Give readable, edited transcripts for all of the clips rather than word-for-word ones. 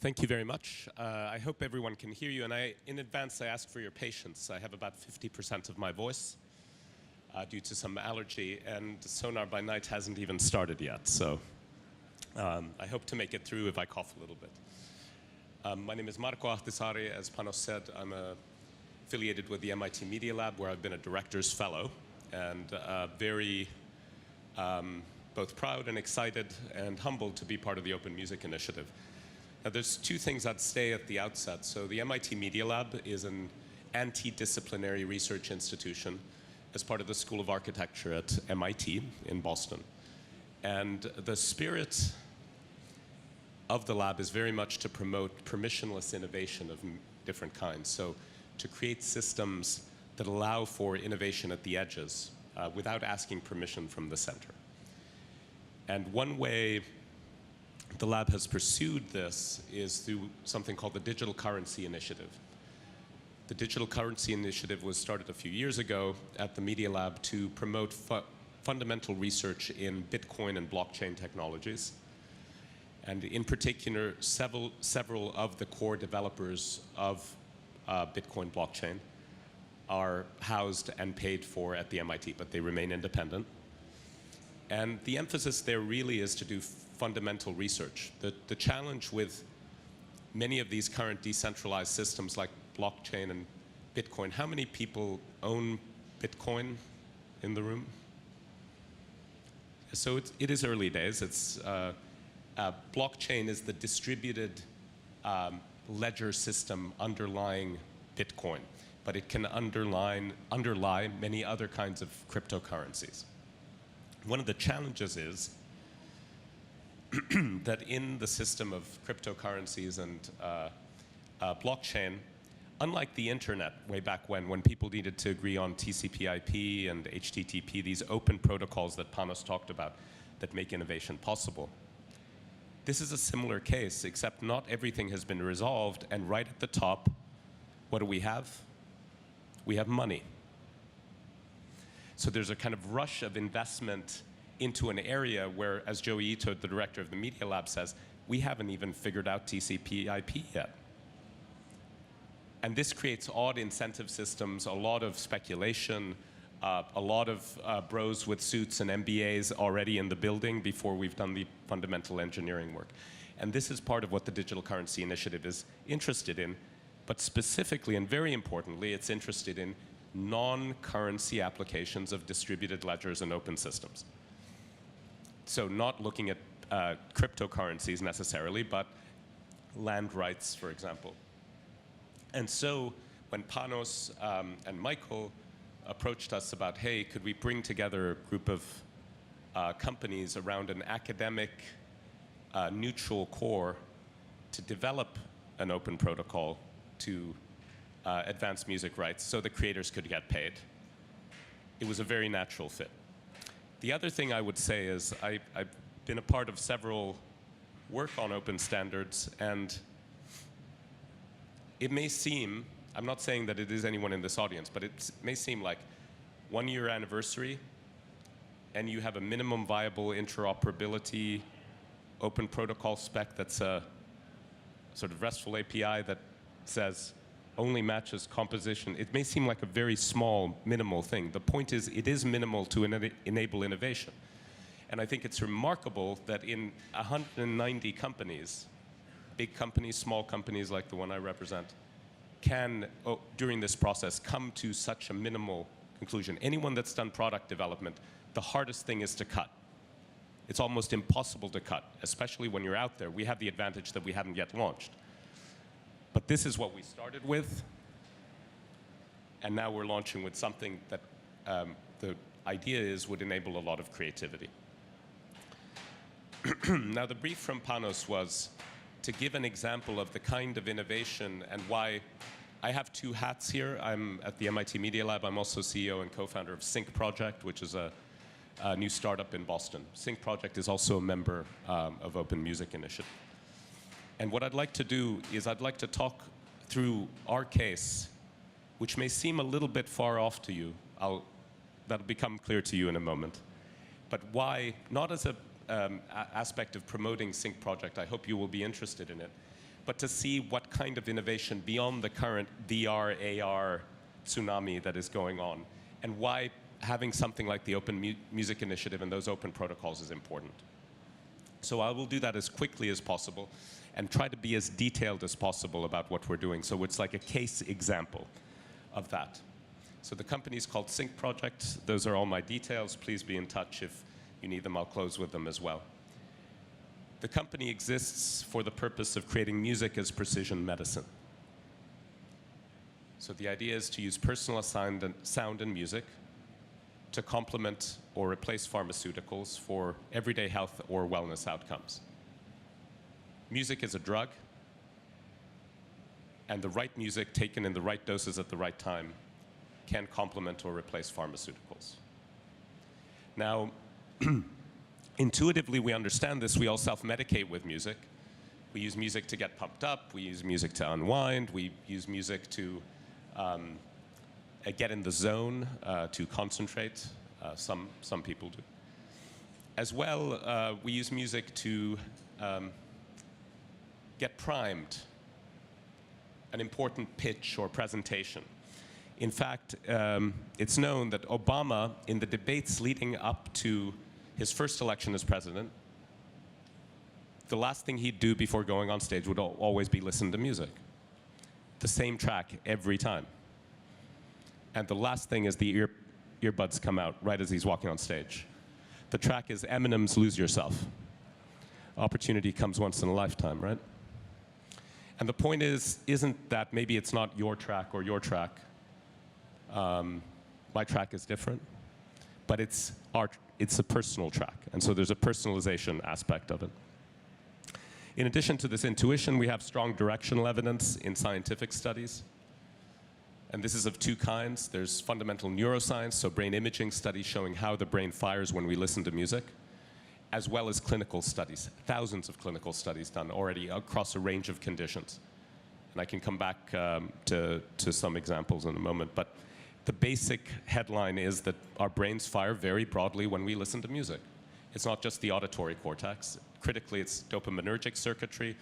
Thank you very much. I hope everyone can hear you, and in advance I ask for your patience. I have about 50% of my voice due to some allergy, and Sonar by night hasn't even started yet, so I hope to make it through if I cough a little bit. My name is Marko Ahtisaari. As Panos said, I'm affiliated with the MIT Media Lab, where I've been a director's fellow, and very both proud and excited and humbled to be part of the Open Music Initiative. Now, there's two things I'd say at the outset. So the MIT Media Lab is an anti-disciplinary research institution as part of the School of Architecture at MIT in Boston. And the spirit of the lab is very much to promote permissionless innovation of different kinds. So to create systems that allow for innovation at the edges without asking permission from the center. And one way the lab has pursued this is through something called the Digital Currency Initiative. The Digital Currency Initiative was started a few years ago at the Media Lab to promote fundamental research in Bitcoin and blockchain technologies. And in particular, several of the core developers of Bitcoin blockchain are housed and paid for at the MIT, but they remain independent. And the emphasis there really is to do fundamental research. The challenge with many of these current decentralized systems like blockchain and Bitcoin, how many people own Bitcoin in the room? So it is early days. Blockchain is the distributed ledger system underlying Bitcoin, but it can underlie many other kinds of cryptocurrencies. One of the challenges is that in the system of cryptocurrencies and blockchain, unlike the internet way back when people needed to agree on TCP/IP and HTTP, these open protocols that Panos talked about that make innovation possible. This is a similar case, except not everything has been resolved, and right at the top, what do we have? We have money. So there's a kind of rush of investment into an area where, as Joey Ito, the director of the Media Lab, says, we haven't even figured out TCP/IP yet. And this creates odd incentive systems, a lot of speculation, a lot of bros with suits and MBAs already in the building before we've done the fundamental engineering work. And this is part of what the Digital Currency Initiative is interested in. But specifically, and very importantly, it's interested in non-currency applications of distributed ledgers and open systems. So not looking at cryptocurrencies necessarily, but land rights, for example. And so when Panos and Michael approached us about, hey, could we bring together a group of companies around an academic neutral core to develop an open protocol to advance music rights so the creators could get paid, it was a very natural fit. The other thing I would say is I've been a part of several work on open standards, and it may seem, I'm not saying that it is anyone in this audience, but it may seem like 1 year anniversary and you have a minimum viable interoperability open protocol spec that's a sort of RESTful API that says only matches composition. It may seem like a very small, minimal thing. The point is, it is minimal to enable innovation. And I think it's remarkable that in 190 companies, big companies, small companies like the one I represent, can, during this process, come to such a minimal conclusion. Anyone that's done product development, the hardest thing is to cut. It's almost impossible to cut, especially when you're out there. We have the advantage that we haven't yet launched. But this is what we started with, and now we're launching with something that the idea is would enable a lot of creativity. Now, the brief from Panos was to give an example of the kind of innovation and why I have two hats here. I'm at the MIT Media Lab. I'm also CEO and co-founder of Sync Project, which is a new startup in Boston. Sync Project is also a member of Open Music Initiative. And what I'd like to do is I'd like to talk through our case, which may seem a little bit far off to you. That'll become clear to you in a moment. But why, not as an aspect of promoting Sync Project, I hope you will be interested in it, but to see what kind of innovation beyond the current VR, AR tsunami that is going on, and why having something like the Open Music Initiative and those open protocols is important. So I will do that as quickly as possible and try to be as detailed as possible about what we're doing. So it's like a case example of that. So the company is called Sync Project. Those are all my details. Please be in touch if you need them. I'll close with them as well. The company exists for the purpose of creating music as precision medicine. So the idea is to use personalized sound and music to complement or replace pharmaceuticals for everyday health or wellness outcomes. Music is a drug, and the right music taken in the right doses at the right time can complement or replace pharmaceuticals. Now, intuitively we understand this. We all self-medicate with music. We use music to get pumped up. We use music to unwind. We use music to get in the zone, to concentrate. Some people do. As well, we use music to get primed, an important pitch or presentation. In fact, it's known that Obama, in the debates leading up to his first election as president, the last thing he'd do before going on stage would always be listen to music. The same track every time. And the last thing is the earbuds come out right as he's walking on stage. The track is Eminem's Lose Yourself. Opportunity comes once in a lifetime, right? And the point isn't that maybe it's not your track or your track. My track is different, but it's a personal track. And so there's a personalization aspect of it. In addition to this intuition, we have strong directional evidence in scientific studies. And this is of two kinds. There's fundamental neuroscience, so brain imaging studies showing how the brain fires when we listen to music, as well as clinical studies, thousands of clinical studies done already across a range of conditions. And I can come back to some examples in a moment. But the basic headline is that our brains fire very broadly when we listen to music. It's not just the auditory cortex. Critically, it's dopaminergic circuitry,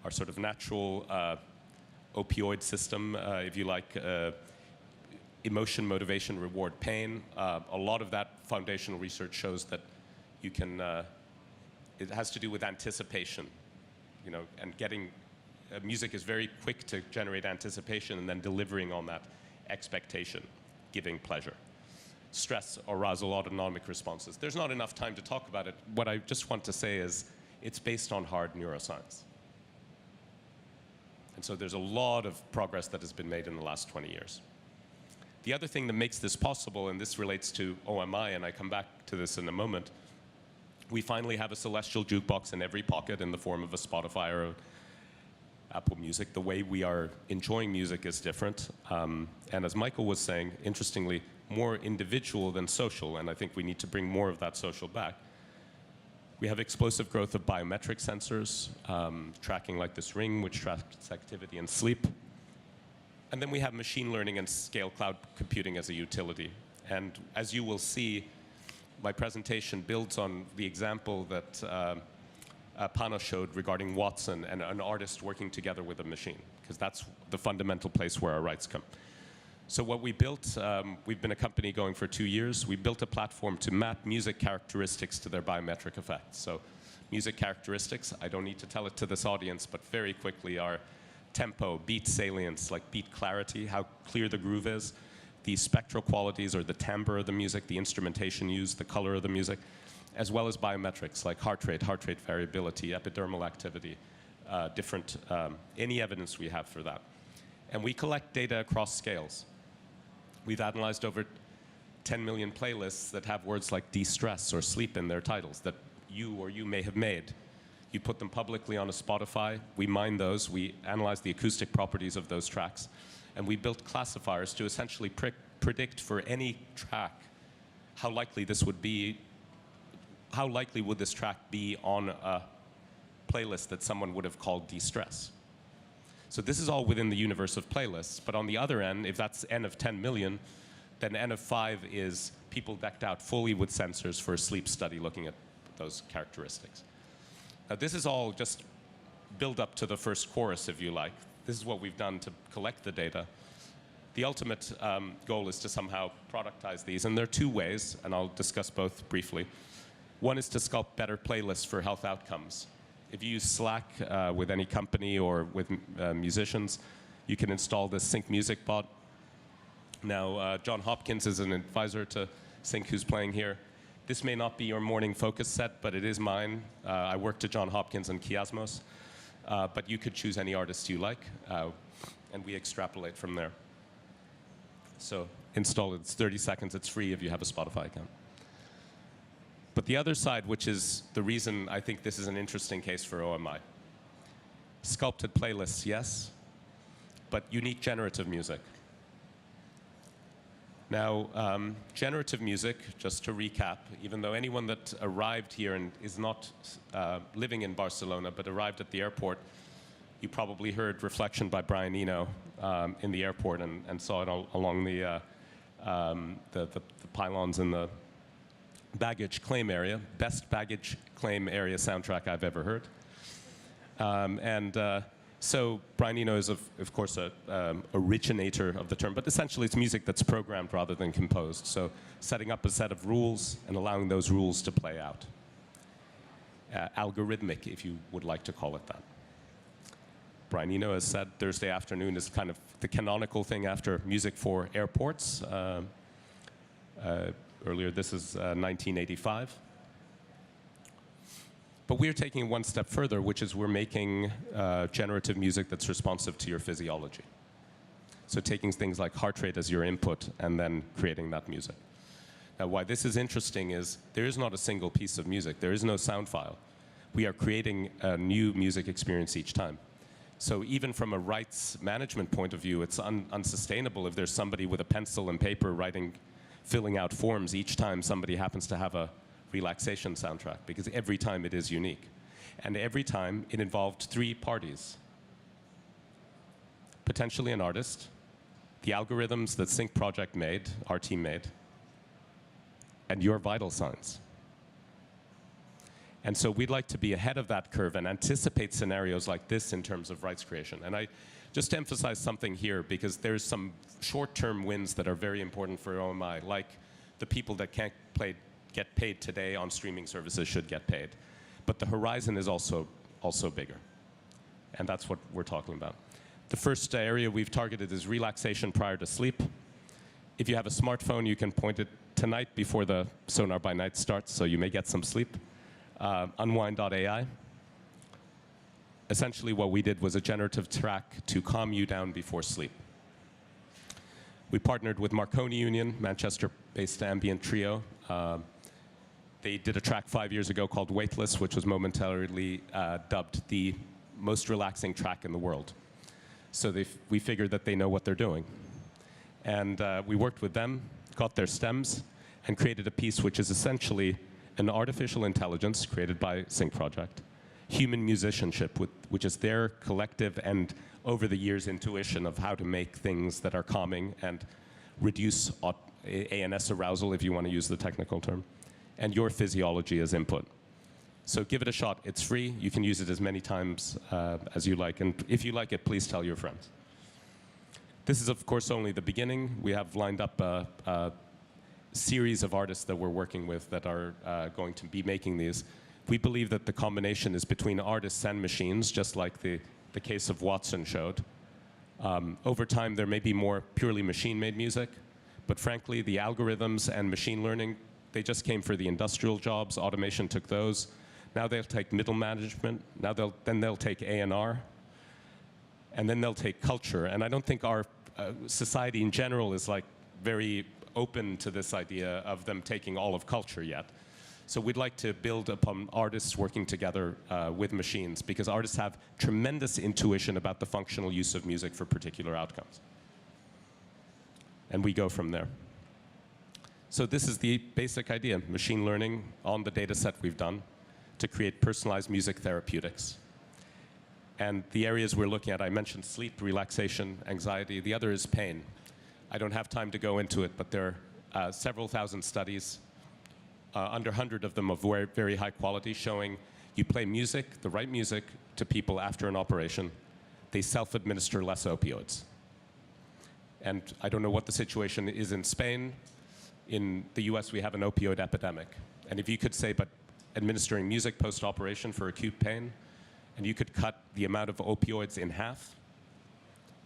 our sort of natural opioid system, if you like, emotion, motivation, reward, pain. A lot of that foundational research shows that you can, it has to do with anticipation, you know, and getting, music is very quick to generate anticipation and then delivering on that expectation, giving pleasure. Stress, arousal, autonomic responses. There's not enough time to talk about it. What I just want to say is it's based on hard neuroscience. And so there's a lot of progress that has been made in the last 20 years. The other thing that makes this possible, and this relates to OMI, and I come back to this in a moment, we finally have a celestial jukebox in every pocket in the form of a Spotify or Apple Music. The way we are enjoying music is different. And as Michael was saying, interestingly, more individual than social, and I think we need to bring more of that social back. We have explosive growth of biometric sensors, tracking like this ring, which tracks activity and sleep. And then we have machine learning and scale cloud computing as a utility. And as you will see, my presentation builds on the example that Pano showed regarding Watson and an artist working together with a machine, because that's the fundamental place where our rights come. So what we built, we've been a company going for 2 years. We built a platform to map music characteristics to their biometric effects. So music characteristics, I don't need to tell it to this audience, but very quickly are tempo, beat salience, like beat clarity, how clear the groove is, the spectral qualities or the timbre of the music, the instrumentation used, the color of the music, as well as biometrics like heart rate variability, epidermal activity, any evidence we have for that. And we collect data across scales. We've analyzed over 10 million playlists that have words like de-stress or sleep in their titles that you may have made. You put them publicly on a Spotify, we mine those, we analyze the acoustic properties of those tracks, and we built classifiers to essentially predict for any track how likely this would be, how likely would this track be on a playlist that someone would have called de-stress. So this is all within the universe of playlists, but on the other end, if that's N of 10 million, then N of 5 is people decked out fully with sensors for a sleep study looking at those characteristics. Now this is all just build up to the first chorus, if you like. This is what we've done to collect the data. The ultimate goal is to somehow productize these, and there are two ways, and I'll discuss both briefly. One is to sculpt better playlists for health outcomes. If you use Slack with any company or with musicians, you can install this Sync Music bot. Now, John Hopkins is an advisor to Sync who's playing here. This may not be your morning focus set, but it is mine. I worked at John Hopkins and Kiasmos, but you could choose any artist you like, and we extrapolate from there. So install it. It's 30 seconds. It's free if you have a Spotify account. But the other side, which is the reason I think this is an interesting case for OMI. Sculpted playlists, yes, but unique generative music. Now, generative music, just to recap, even though anyone that arrived here and is not living in Barcelona but arrived at the airport, you probably heard Reflection by Brian Eno in the airport and saw it along the pylons in the baggage claim area. Best baggage claim area soundtrack I've ever heard. So Brian Eno is, of course, an originator of the term, but essentially it's music that's programmed rather than composed. So setting up a set of rules and allowing those rules to play out. Algorithmic, if you would like to call it that. Brian Eno has said Thursday afternoon is kind of the canonical thing after music for airports. Earlier, this is 1985. But we're taking it one step further, which is we're making generative music that's responsive to your physiology. So taking things like heart rate as your input and then creating that music. Now, why this is interesting is there is not a single piece of music. There is no sound file. We are creating a new music experience each time. So even from a rights management point of view, it's unsustainable if there's somebody with a pencil and paper filling out forms each time somebody happens to have a relaxation soundtrack, because every time it is unique. And every time it involved three parties. Potentially an artist, the algorithms that Sync Project made, our team made, and your vital signs. And so we'd like to be ahead of that curve and anticipate scenarios like this in terms of rights creation. And I just emphasize something here, because there's some short-term wins that are very important for OMI, like the people that can't get paid today on streaming services should get paid. But the horizon is also bigger. And that's what we're talking about. The first area we've targeted is relaxation prior to sleep. If you have a smartphone, you can point it tonight before the Sónar by Night starts, so you may get some sleep. Unwind.ai. Essentially what we did was a generative track to calm you down before sleep. We partnered with Marconi Union, Manchester-based ambient trio. They did a track 5 years ago called Weightless, which was momentarily dubbed the most relaxing track in the world. So we figured that they know what they're doing. And we worked with them, got their stems, and created a piece which is essentially an artificial intelligence created by Sync Project, human musicianship, which is their collective and over the years intuition of how to make things that are calming and reduce ANS arousal, if you want to use the technical term, and your physiology as input. So give it a shot. It's free. You can use it as many times as you like. And if you like it, please tell your friends. This is, of course, only the beginning. We have lined up a series of artists that we're working with that are going to be making these. We believe that the combination is between artists and machines, just like the case of Watson showed. Over time, there may be more purely machine-made music, but frankly, the algorithms and machine learning, they just came for the industrial jobs. Automation took those. Now they'll take middle management. Now they'll take A&R, and then they'll take culture. And I don't think our society in general is like very open to this idea of them taking all of culture yet. So we'd like to build upon artists working together with machines, because artists have tremendous intuition about the functional use of music for particular outcomes. And we go from there. So this is the basic idea, machine learning on the data set we've done to create personalized music therapeutics. And the areas we're looking at, I mentioned sleep, relaxation, anxiety. The other is pain. I don't have time to go into it, but there are several thousand studies, under 100 of them of very high quality, showing You play music, the right music, to people after an operation. They self-administer less opioids. And I don't know what the situation is in Spain. In the US, we have an opioid epidemic. And if you could say, but administering music post-operation for acute pain, and you could cut the amount of opioids in half,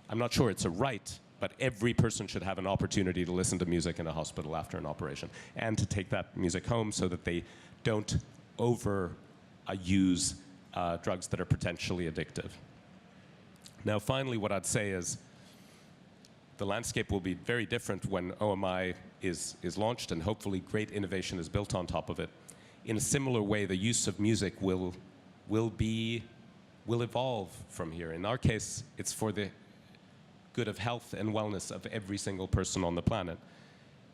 I'm not sure it's a right, but every person should have an opportunity to listen to music in a hospital after an operation, and to take that music home so that they don't overuse drugs that are potentially addictive. Now, finally, what I'd say is the landscape will be very different when OMI is launched, and hopefully great innovation is built on top of it. In a similar way, the use of music will evolve from here. In our case, it's for the good of health and wellness of every single person on the planet.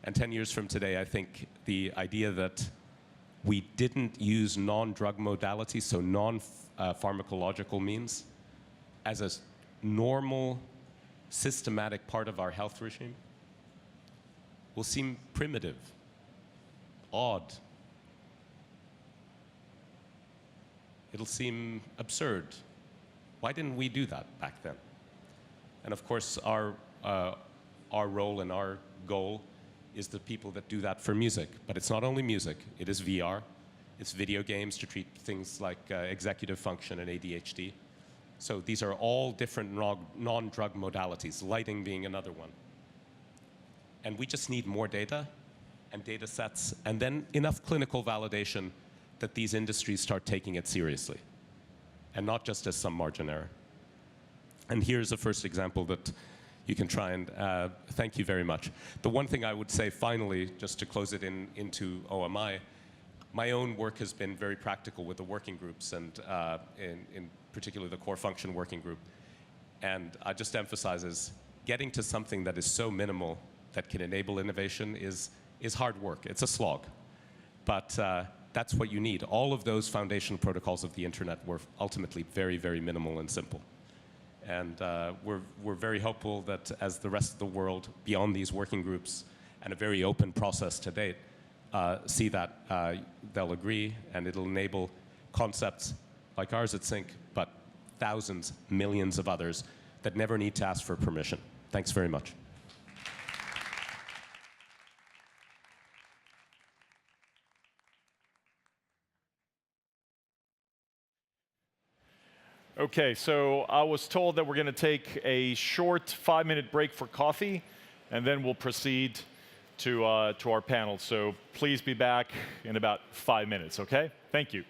And 10 years from today, I think the idea that we didn't use non-drug modalities, so non-pharmacological means, as a normal, systematic part of our health regime will seem primitive, odd. It'll seem absurd. Why didn't we do that back then? And of course, our role and our goal is the people that do that for music. But it's not only music. It is VR. It's video games to treat things like executive function and ADHD. So these are all different non-drug modalities, lighting being another one. And we just need more data and data sets, and then enough clinical validation that these industries start taking it seriously, and not just as some margin error. And here's a first example that you can try and thank you very much. The one thing I would say finally, just to close it into OMI, my own work has been very practical with the working groups, and in particular the core function working group. And I just emphasize is getting to something that is so minimal that can enable innovation is hard work. It's a slog. But that's what you need. All of those foundational protocols of the internet were ultimately very, very minimal and simple. And we're very hopeful that as the rest of the world, beyond these working groups, and a very open process to date, see that they'll agree, and it'll enable concepts like ours at Sync, but thousands, millions of others that never need to ask for permission. Thanks very much. Okay, so I was told that we're going to take a short 5-minute break for coffee, and then we'll proceed to our panel. So please be back in about 5 minutes, okay? Thank you.